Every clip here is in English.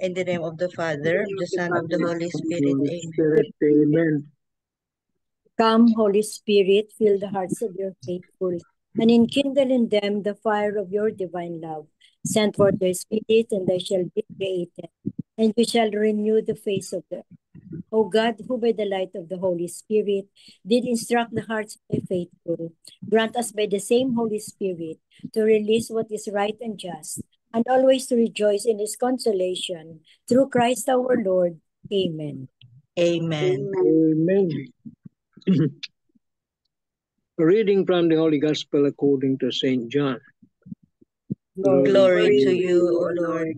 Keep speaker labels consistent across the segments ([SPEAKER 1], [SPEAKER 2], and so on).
[SPEAKER 1] In the name of the Father, of the Son, of the Holy Spirit.
[SPEAKER 2] Holy
[SPEAKER 1] Amen.
[SPEAKER 2] Spirit, amen.
[SPEAKER 3] Come, Holy Spirit, fill the hearts of your faithful, and enkindle in them the fire of your divine love. Send forth your Spirit, and they shall be created, and you shall renew the face of the earth. O God, who by the light of the Holy Spirit did instruct the hearts of the faithful, grant us by the same Holy Spirit to release what is right and just, and always to rejoice in his consolation. Through Christ our Lord. Amen.
[SPEAKER 1] Amen.
[SPEAKER 2] Amen. A reading from the Holy Gospel according to St. John.
[SPEAKER 1] Glory to you, O Lord.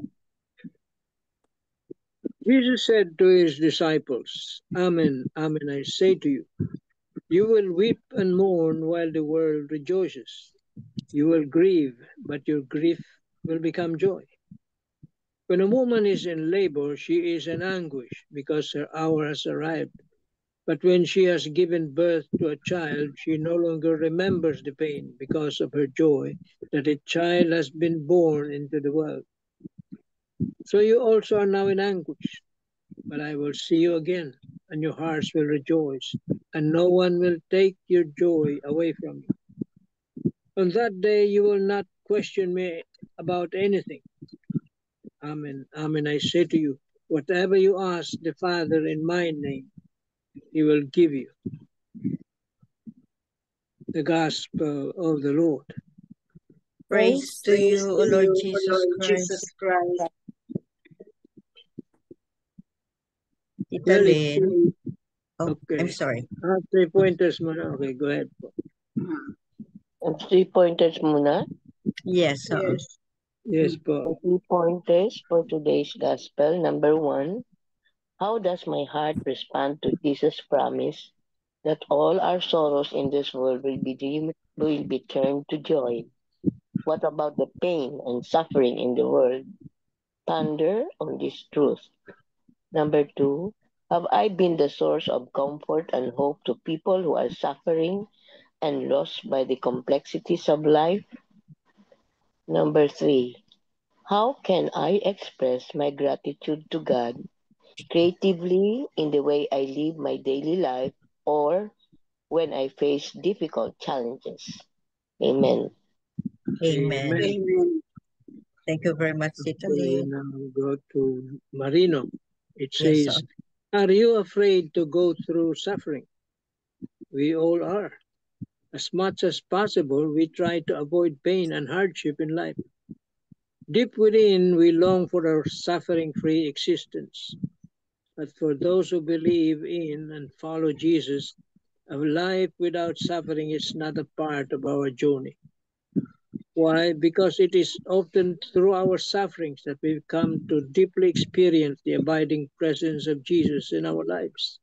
[SPEAKER 2] Jesus said to his disciples, Amen, amen, I say to you, you will weep and mourn while the world rejoices. You will grieve, but your grief will become joy. When a woman is in labor, she is in anguish because her hour has arrived. But when she has given birth to a child, she no longer remembers the pain because of her joy that a child has been born into the world. So you also are now in anguish, but I will see you again, and your hearts will rejoice, and no one will take your joy away from you. On that day you will not question me about anything. Amen, amen, I say to you, whatever you ask the Father in my name, he will give you. The Gospel of the Lord.
[SPEAKER 1] Praise to you, O Lord Jesus Christ. Tita Lynn. Oh,
[SPEAKER 2] Okay.
[SPEAKER 1] I'm sorry.
[SPEAKER 2] 3 pointers muna. Okay, go ahead po.
[SPEAKER 4] 3 pointers muna.
[SPEAKER 1] Yes.
[SPEAKER 2] Yes po.
[SPEAKER 4] 3 pointers for today's gospel. Number 1, how does my heart respond to Jesus' promise that all our sorrows in this world will be turned to joy? What about the pain and suffering in the world? Ponder on this truth. Number 2, have I been the source of comfort and hope to people who are suffering and lost by the complexities of life? Number 3, how can I express my gratitude to God creatively in the way I live my daily life or when I face difficult challenges? Amen.
[SPEAKER 1] Amen.
[SPEAKER 2] Amen.
[SPEAKER 1] Thank you very much, Tita
[SPEAKER 2] We
[SPEAKER 1] Lynn.
[SPEAKER 2] now go to Marino. It
[SPEAKER 1] Yes,
[SPEAKER 2] says, are you afraid to go through suffering? We all are. As much as possible, we try to avoid pain and hardship in life. Deep within, we long for a suffering-free existence. But for those who believe in and follow Jesus, a life without suffering is not a part of our journey. Why? Because it is often through our sufferings that we come to deeply experience the abiding presence of Jesus in our lives.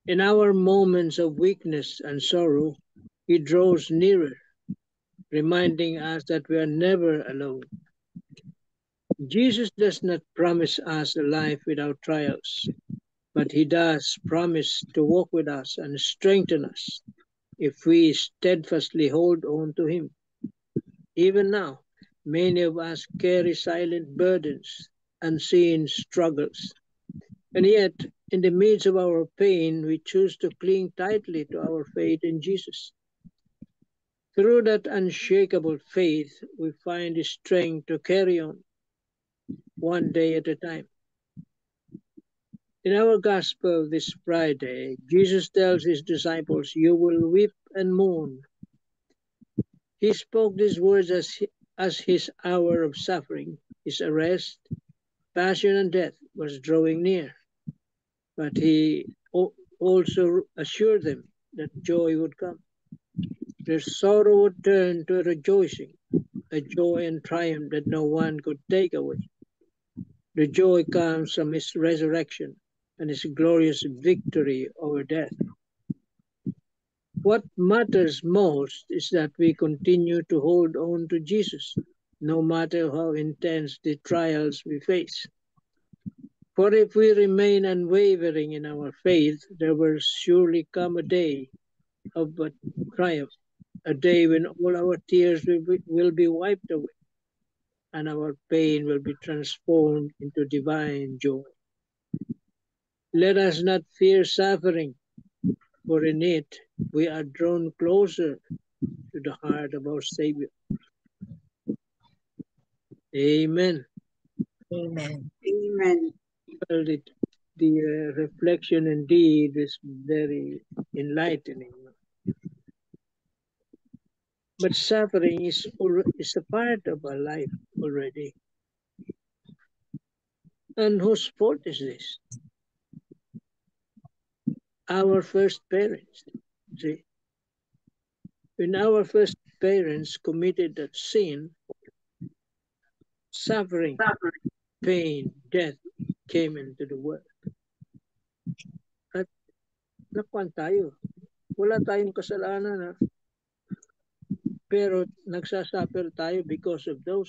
[SPEAKER 2] In our moments of weakness and sorrow, he draws nearer, reminding us that we are never alone. Jesus does not promise us a life without trials, but he does promise to walk with us and strengthen us if we steadfastly hold on to him. Even now, many of us carry silent burdens, unseen struggles, and yet, in the midst of our pain, we choose to cling tightly to our faith in Jesus. Through that unshakable faith, we find the strength to carry on, one day at a time. In our gospel this Friday, Jesus tells his disciples, you will weep and mourn. He spoke these words as his hour of suffering, his arrest, passion, and death was drawing near. But he also assured them that joy would come. Their sorrow would turn to rejoicing, a joy and triumph that no one could take away. The joy comes from his resurrection and his glorious victory over death. What matters most is that we continue to hold on to Jesus, no matter how intense the trials we face. For if we remain unwavering in our faith, there will surely come a day of triumph, a day when all our tears will be wiped away, and our pain will be transformed into divine joy. Let us not fear suffering, for in it we are drawn closer to the heart of our Savior. Amen.
[SPEAKER 1] Amen.
[SPEAKER 5] Amen.
[SPEAKER 2] Well, the reflection indeed is very enlightening. But suffering is a part of our life already. And whose fault is this? Our first parents. See? When our first parents committed that sin, suffering, pain, death came into the world. At nakuan tayo. Wala tayong kasalanan. Ha? Pero nagsasuffer tayo because of the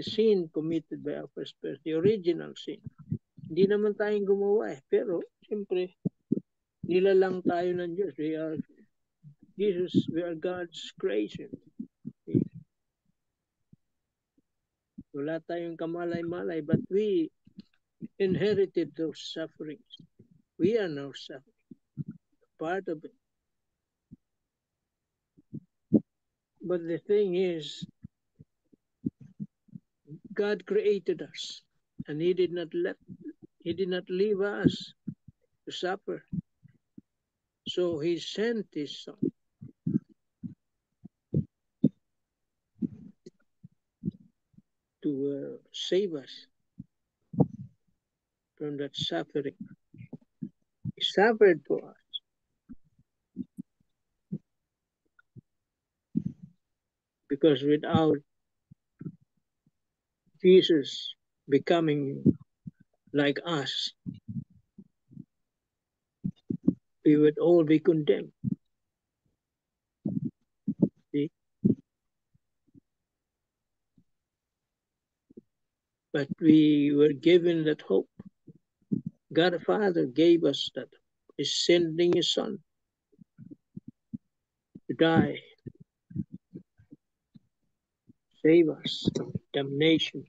[SPEAKER 2] sin committed by our first parents, the original sin. Hindi naman tayong gumawa pero siyempre, nilalang tayo ng Diyos. We are God's creation. Wala tayong kamalay-malay, but we inherited those sufferings. We are now suffering. Part of it. But the thing is, God created us, and He did not leave us to suffer. So He sent His Son to save us from that suffering. He suffered for us. Because without Jesus becoming like us, we would all be condemned. See? But we were given that hope. God the Father gave us that. He's sending His Son to die, save us from damnation.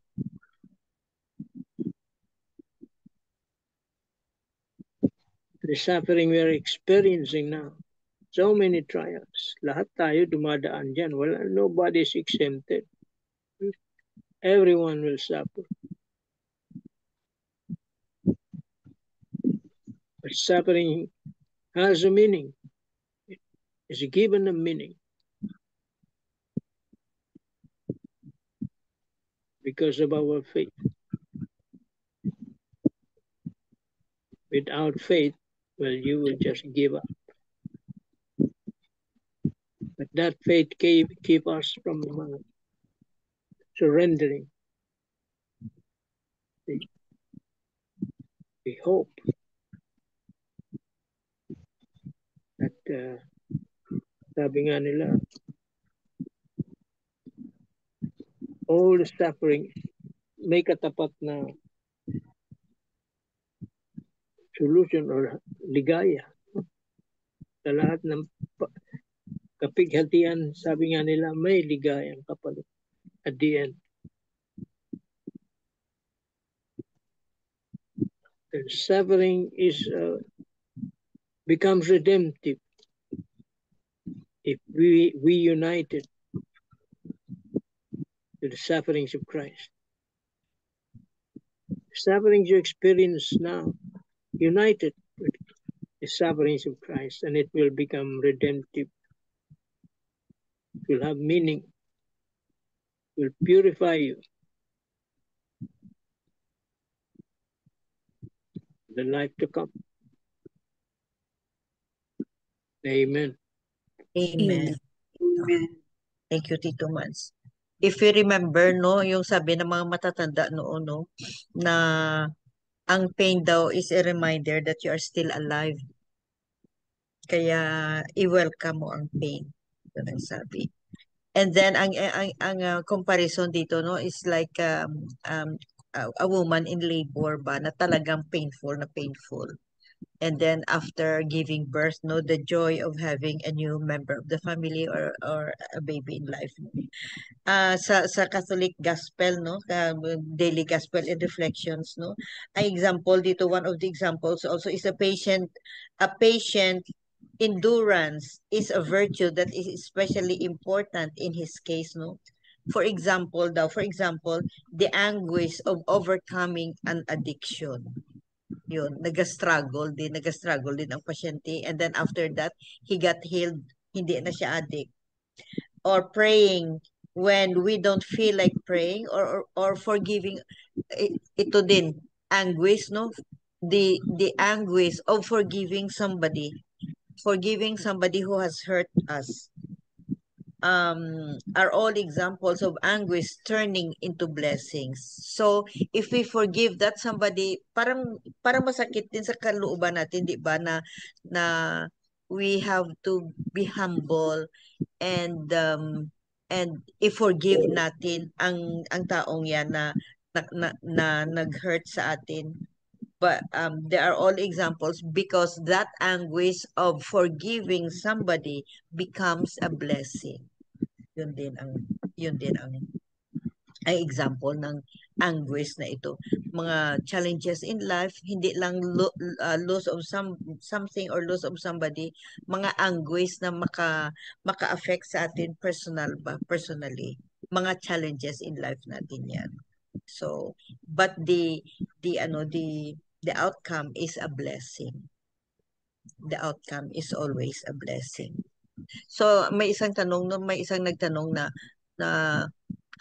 [SPEAKER 2] The suffering we are experiencing now, so many trials. Lahat tayo dumadaan dyan. Nobody is exempted. Everyone will suffer. But suffering has a meaning. It's given a meaning. Because of our faith. Without faith, well, you will just give up. But that faith keep us from surrendering. We hope that sabi nga nila, all the suffering may katapat na solution or ligaya. Sa lahat ng kapighatian, sabi nga nila, may ligayang kapalit at the end. The suffering becomes redemptive if we united to the sufferings of Christ. The sufferings you experience now, united with the sufferings of Christ, and it will become redemptive. It will have meaning. It will purify you. The life to come. Amen.
[SPEAKER 1] Amen.
[SPEAKER 5] Amen.
[SPEAKER 1] Thank you, Tito Mans. If you remember, no, yung sabi ng mga matatanda noon, no, na ang pain daw is a reminder that you are still alive. Kaya i-welcome mo ang pain. Yun ang sabi. And then ang comparison dito, no, is like a woman in labor ba na talagang painful na painful. And then after giving birth, no, the joy of having a new member of the family or a baby in life. Sa Catholic Gospel, no, daily Gospel and reflections, no, ang example dito, one of the examples also is a patient endurance is a virtue that is especially important in his case, no. For example, the anguish of overcoming an addiction. Yun, nag-struggle din ang pasyente. And then after that, he got healed. Hindi na siya addict. Or praying when we don't feel like praying, or forgiving. Ito din, anguish, no? The anguish of forgiving somebody who has hurt us, are all examples of anguish turning into blessings. So, if we forgive that somebody, parang masakit din sa kalooban natin, di ba, na we have to be humble and i-forgive natin ang taong yan na nag-hurt sa atin. But there are all examples because that anguish of forgiving somebody becomes a blessing. Yun din ang example ng anguish na ito. Mga challenges in life, hindi lang loss of something or loss of somebody, mga anguish na maka-affect sa atin personally. Mga challenges in life natin yan. So, but the outcome is a blessing. The outcome is always a blessing. So, may isang nagtanong na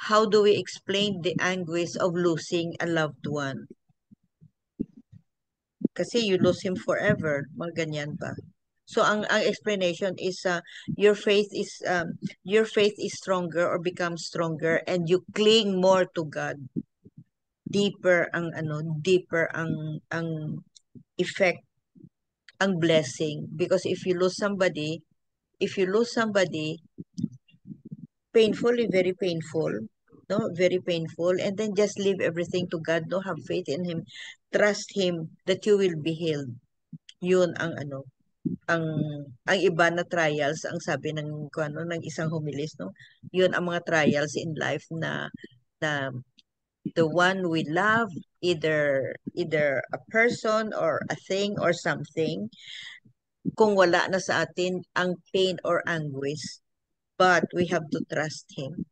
[SPEAKER 1] how do we explain the anguish of losing a loved one? Kasi you lose him forever, mga ganyan ba? So, ang explanation is your faith is stronger or becomes stronger and you cling more to God. Deeper ang effect, ang blessing, because if you lose somebody, painfully, very painful, no, very painful, and then just leave everything to God, no, have faith in him, trust him that you will be healed. Yun ang ang iba na trials, ang sabi ng isang homilis, no, yun ang mga trials in life na the one we love, either a person or a thing or something, kung wala na sa atin ang pain or anguish, but we have to trust him.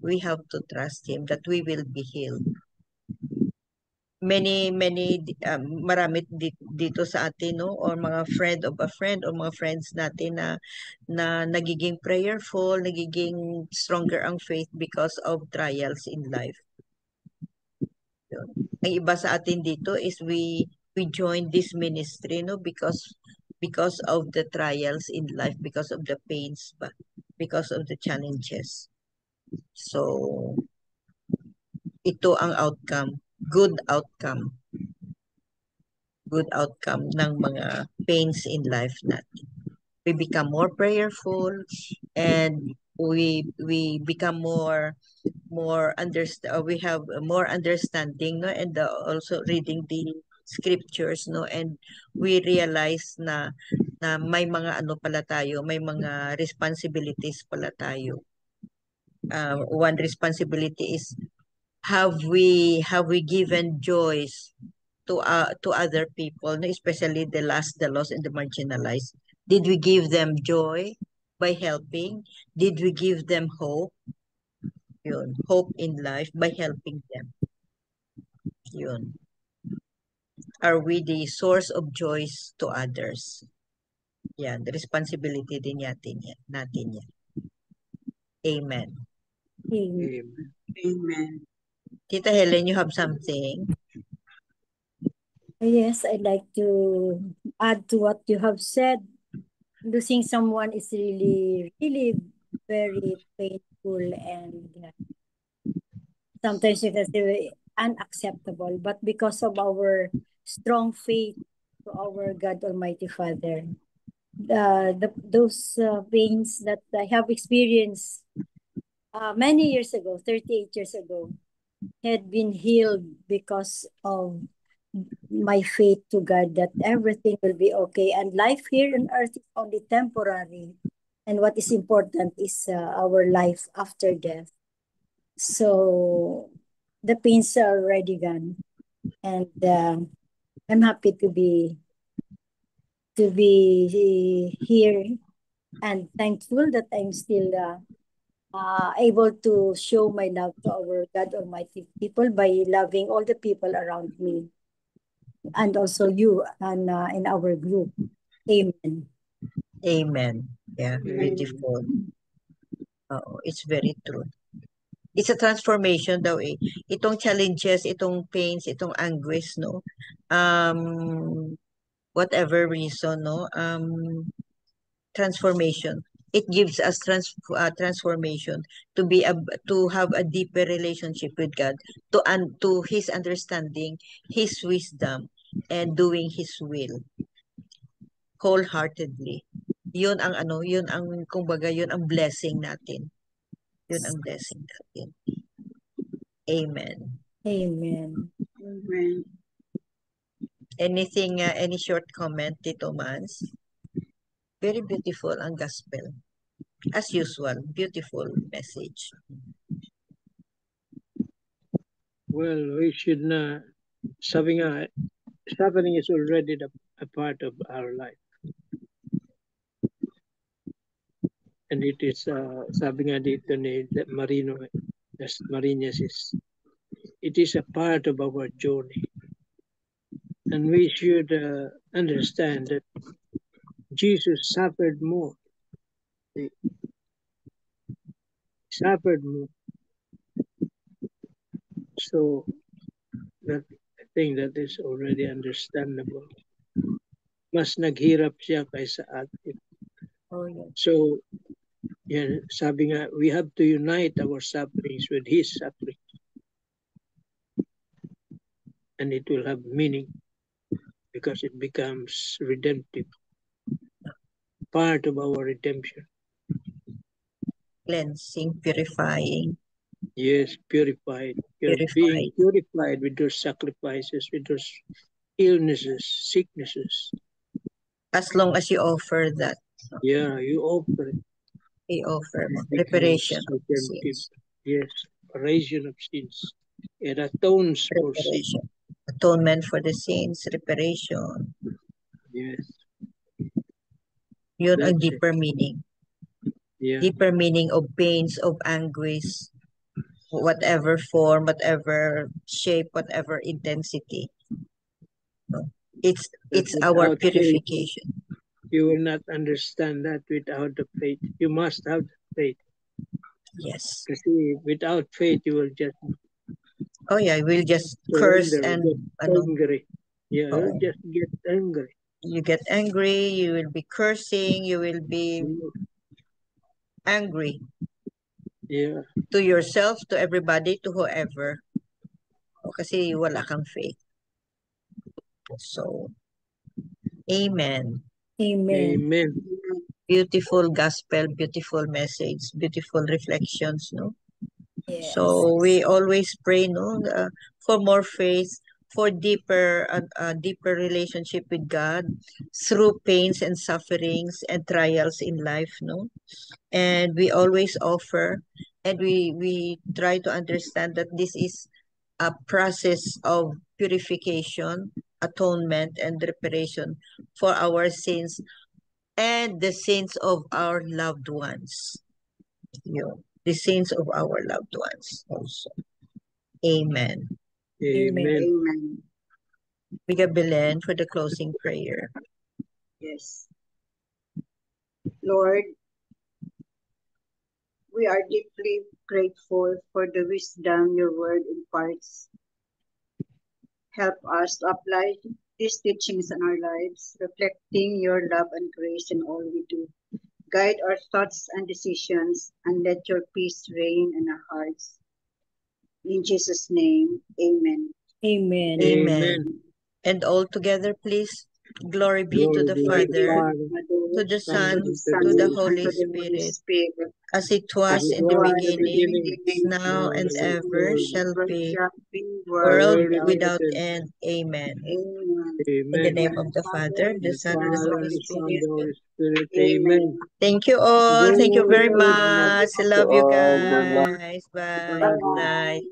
[SPEAKER 1] We have to trust him that we will be healed. Marami dito sa atin, no, or mga friend of a friend or mga friends natin na nagiging prayerful, nagiging stronger ang faith because of trials in life. Ang iba sa atin dito is we join this ministry, no, because of the trials in life, because of the pains, but because of the challenges. So, ito ang outcome, good outcome ng mga pains in life natin. We become more prayerful and we become more we have more understanding, no, and also reading the scriptures, no, and we realize na may mga may mga responsibilities pala tayo. One responsibility is, have we given joys to other people, no, especially the lost, and the marginalized? Did we give them joy by helping? Did we give them hope? Yun, hope in life by helping them. Yun. Are we the source of joys to others? Yan, the responsibility din natin yan. Amen.
[SPEAKER 2] Amen.
[SPEAKER 5] Amen.
[SPEAKER 1] Tita Helen, you have something?
[SPEAKER 3] Yes, I'd like to add to what you have said. Losing someone is really, really very painful and sometimes you can say unacceptable. But because of our strong faith to our God Almighty Father, those pains that I have experienced many years ago, 38 years ago, had been healed because of my faith to God that everything will be okay. And life here on earth is only temporary. And what is important is our life after death. So the pains are already gone. And I'm happy to be here and thankful that I'm still able to show my love to our God Almighty people by loving all the people around me and also you and in our group. Amen.
[SPEAKER 1] Amen. Yeah, beautiful. It's very true. It's a transformation daw eh. Itong challenges, itong pains, itong anguish, no? Whatever reason, no? Transformation. It gives us transformation to have a deeper relationship with God, to His understanding, His wisdom, and doing His will wholeheartedly. Yun ang kumbaga, yun ang blessing natin. Yun ang blessing natin. Amen.
[SPEAKER 3] Amen.
[SPEAKER 5] Amen.
[SPEAKER 1] Anything, any short comment, Tito Mans? Very beautiful ang gospel. As usual, beautiful message.
[SPEAKER 2] Well, we should not. Suffering is already a part of our life. And it is, sabi nga dito ni Marinas it is a part of our journey. And we should understand that Jesus suffered more. He suffered more. So that I think that is already understandable. Mas naghirap siya kaysa atin.
[SPEAKER 1] Oh, yeah.
[SPEAKER 2] So, yan, sabi nga, we have to unite our sufferings with His suffering. And it will have meaning because it becomes redemptive. Part of our redemption.
[SPEAKER 1] Cleansing, purifying.
[SPEAKER 2] Yes, purified. You're being purified with those sacrifices, with those illnesses, sicknesses.
[SPEAKER 1] As long as you offer that.
[SPEAKER 2] Yeah, you offer it.
[SPEAKER 1] You offer reparation of sins.
[SPEAKER 2] Yes, reparation of sins. It atones for sins.
[SPEAKER 1] Atonement for the sins, reparation.
[SPEAKER 2] Yes.
[SPEAKER 1] Yun ang deeper meaning.
[SPEAKER 2] Yeah.
[SPEAKER 1] Deeper meaning of pains, of anguish, whatever form, whatever shape, whatever intensity. It's our purification.
[SPEAKER 2] Faith, you will not understand that without the faith. You must have the faith.
[SPEAKER 1] Yes.
[SPEAKER 2] You see, without faith, you will just.
[SPEAKER 1] Oh yeah, we'll just curse and
[SPEAKER 2] angry. Yeah, you'll just get angry.
[SPEAKER 1] You get angry. You will be cursing. You will be angry.
[SPEAKER 2] Yeah.
[SPEAKER 1] To yourself, to everybody, to whoever. Kasi wala kang faith. So, amen.
[SPEAKER 3] Amen.
[SPEAKER 2] Amen.
[SPEAKER 1] Beautiful gospel, beautiful message, beautiful reflections, no?
[SPEAKER 3] Yes.
[SPEAKER 1] So we always pray, no, for more faith, for deeper relationship with God through pains and sufferings and trials in life, no? And we always offer, and we try to understand that this is a process of purification, atonement, and reparation for our sins and the sins of our loved ones. The sins of our loved ones also. Amen.
[SPEAKER 2] Amen.
[SPEAKER 5] Amen.
[SPEAKER 1] Biga Belen for the closing prayer.
[SPEAKER 5] Yes. Lord, we are deeply grateful for the wisdom your word imparts. Help us to apply these teachings in our lives, reflecting your love and grace in all we do. Guide our thoughts and decisions, and let your peace reign in our hearts. In Jesus' name, amen.
[SPEAKER 3] Amen.
[SPEAKER 1] Amen. And all together, please. Glory be to the Father, to the Son,
[SPEAKER 2] and
[SPEAKER 1] to the
[SPEAKER 2] Holy
[SPEAKER 1] Holy
[SPEAKER 2] Spirit,
[SPEAKER 1] Spirit, as it was in the beginning, is now and ever shall be, world without end. Amen. In the
[SPEAKER 2] Amen.
[SPEAKER 1] name of the Father, the
[SPEAKER 2] The
[SPEAKER 1] Son, and the
[SPEAKER 2] Father
[SPEAKER 1] Holy
[SPEAKER 2] and the Son,
[SPEAKER 1] Spirit.
[SPEAKER 2] the Holy Spirit. Amen.
[SPEAKER 1] Thank you all. Thank you
[SPEAKER 2] Good
[SPEAKER 1] very
[SPEAKER 2] night.
[SPEAKER 1] much. I love you
[SPEAKER 4] Good night.
[SPEAKER 1] guys. Bye. Good night.